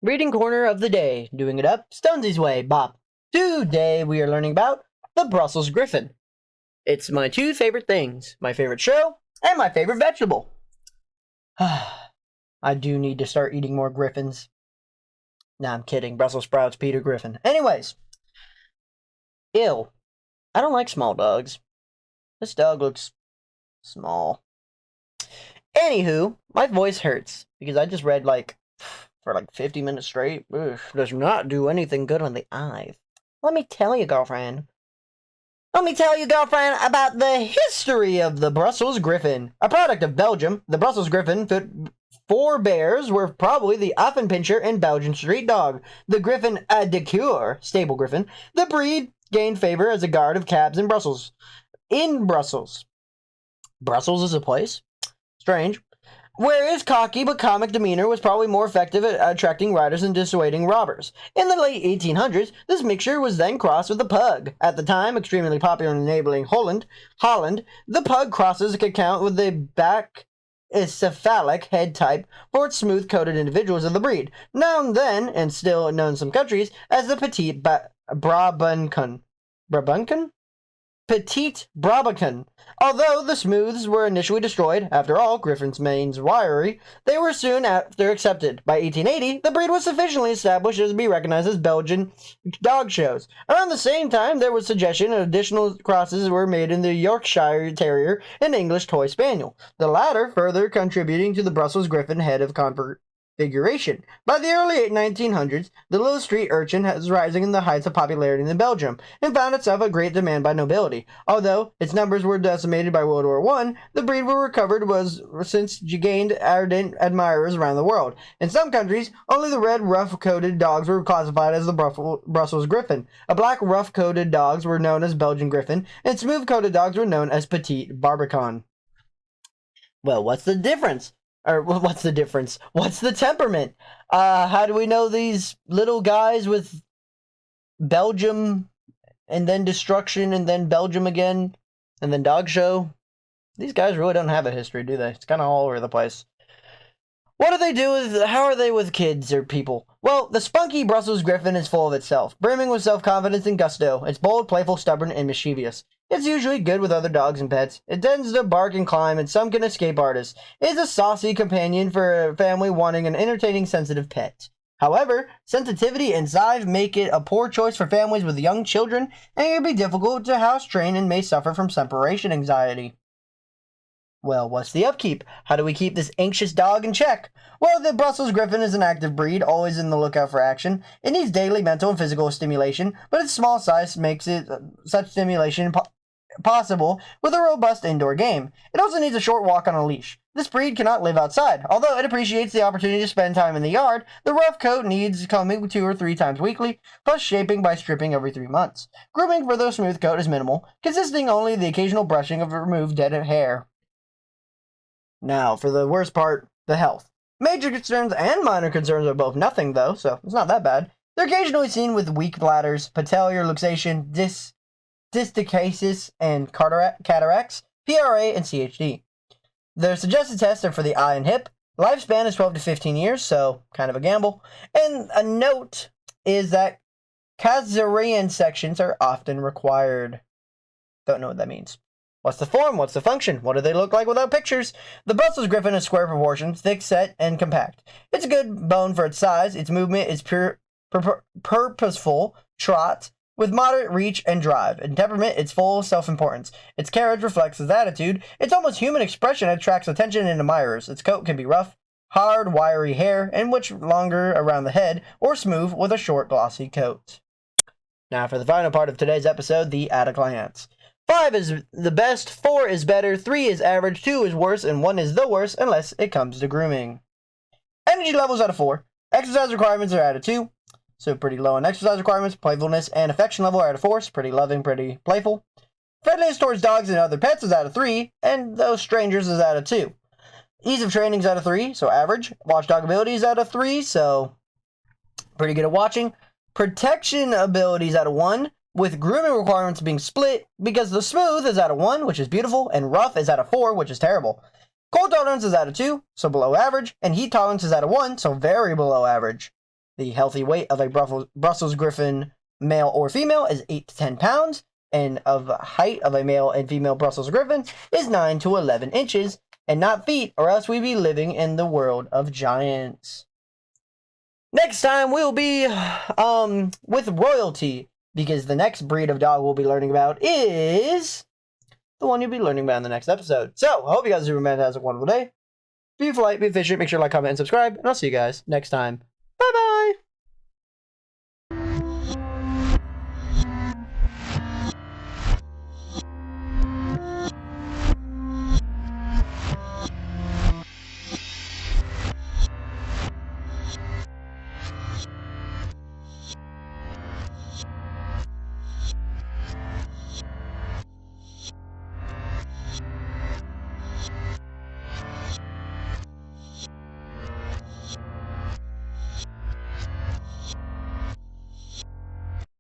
Reading corner of the day, doing it up Stonesy's way, bop. Today we are learning about the Brussels Griffon. It's my two favorite things, my favorite show, and my favorite vegetable. I do need to start eating more griffins. Nah, I'm kidding. Brussels sprouts, Peter Griffin. Anyways. Ew. I don't like small dogs. This dog looks small. Anywho, my voice hurts because I just read for 50 minutes straight. Ugh, does not do anything good on the eyes. Let me tell you, girlfriend. About the history of the Brussels Griffon. A product of Belgium, the Brussels Griffon forebears were probably the Affenpinscher and Belgian street dog. The Griffon de Coeur, stable Griffon. The breed gained favor as a guard of cabs in Brussels. Brussels is a place? Strange. Where his cocky but comic demeanor was probably more effective at attracting riders and dissuading robbers. In the late 1800s, this mixture was then crossed with the pug. At the time, extremely popular in neighboring Holland, the pug crosses could count with the cephalic head type for its smooth-coated individuals of the breed, known then, and still known in some countries, as the Petit Brabançon. Petite Brabançon. Although the smooths were initially destroyed, after all, Griffin's mains wiry, they were soon after accepted. By 1880, the breed was sufficiently established as to be recognized as Belgian dog shows. Around the same time, there was suggestion that additional crosses were made in the Yorkshire Terrier and English Toy Spaniel, the latter further contributing to the Brussels Griffon head of configuration. By the early 1900s, the little street urchin was rising in the heights of popularity in Belgium and found itself a great demand by nobility. Although its numbers were decimated by World War I, the breed were recovered since gained ardent admirers around the world. In some countries, only the red rough-coated dogs were classified as the Brussels Griffon. Black rough-coated dogs were known as Belgian Griffon, and smooth-coated dogs were known as Petit Brabançon. Well, what's the difference? Or what's the difference? What's the temperament? How do we know these little guys with Belgium and then destruction and then Belgium again and then dog show? These guys really don't have a history, do they? It's kind of all over the place. How are they with kids or people? Well, the spunky Brussels Griffon is full of itself, brimming with self-confidence and gusto. It's bold, playful, stubborn, and mischievous. It's usually good with other dogs and pets. It tends to bark and climb, and some can escape artists. It is a saucy companion for a family wanting an entertaining, sensitive pet. However, sensitivity and size make it a poor choice for families with young children, and it can be difficult to house train and may suffer from separation anxiety. Well, what's the upkeep? How do we keep this anxious dog in check? Well, the Brussels Griffon is an active breed, always in the lookout for action. It needs daily mental and physical stimulation, but its small size makes it such stimulation possible with a robust indoor game. It also needs a short walk on a leash. This breed cannot live outside. Although it appreciates the opportunity to spend time in the yard, the rough coat needs combing 2 or 3 times weekly, plus shaping by stripping every 3 months. Grooming for the smooth coat is minimal, consisting only of the occasional brushing of removed dead hair. Now, for the worst part, the health. Major concerns and minor concerns are both nothing, though, so it's not that bad. They're occasionally seen with weak bladders, patellar luxation, distichiasis, and cataracts, PRA, and Ph.D. Their suggested tests are for the eye and hip. Lifespan is 12 to 15 years, so kind of a gamble. And a note is that caesarean sections are often required. Don't know what that means. What's the form? What's the function? What do they look like without pictures? The Brussels Griffon is square proportions, thick set, and compact. It's a good bone for its size. Its movement is purposeful trot with moderate reach and drive. In temperament, it's full self-importance. Its carriage reflects its attitude. Its almost human expression attracts attention and admirers. Its coat can be rough, hard, wiry hair, and much longer around the head, or smooth with a short, glossy coat. Now for the final part of today's episode, the at a glance. 5 is the best, 4 is better, 3 is average, 2 is worse, and 1 is the worst unless it comes to grooming. Energy levels out of 4. Exercise requirements are out of 2. So pretty low on exercise requirements. Playfulness and affection level are out of 4. So pretty loving, pretty playful. Friendliness towards dogs and other pets is out of 3. And those strangers is out of 2. Ease of training is out of 3. So average. Watchdog ability is out of 3. So pretty good at watching. Protection ability is out of 1. With grooming requirements being split, because the smooth is out of 1, which is beautiful, and rough is out of 4, which is terrible. Cold tolerance is out of 2, so below average, and heat tolerance is out of 1, so very below average. The healthy weight of a Brussels Griffon, male or female, is 8 to 10 pounds, and of height of a male and female Brussels Griffon is 9 to 11 inches, and not feet, or else we'd be living in the world of giants. Next time, we'll be with royalty, because the next breed of dog we'll be learning about is the one you'll be learning about in the next episode. So, I hope you guys has a wonderful day. Be polite, be efficient, make sure to like, comment, and subscribe, and I'll see you guys next time. Bye-bye!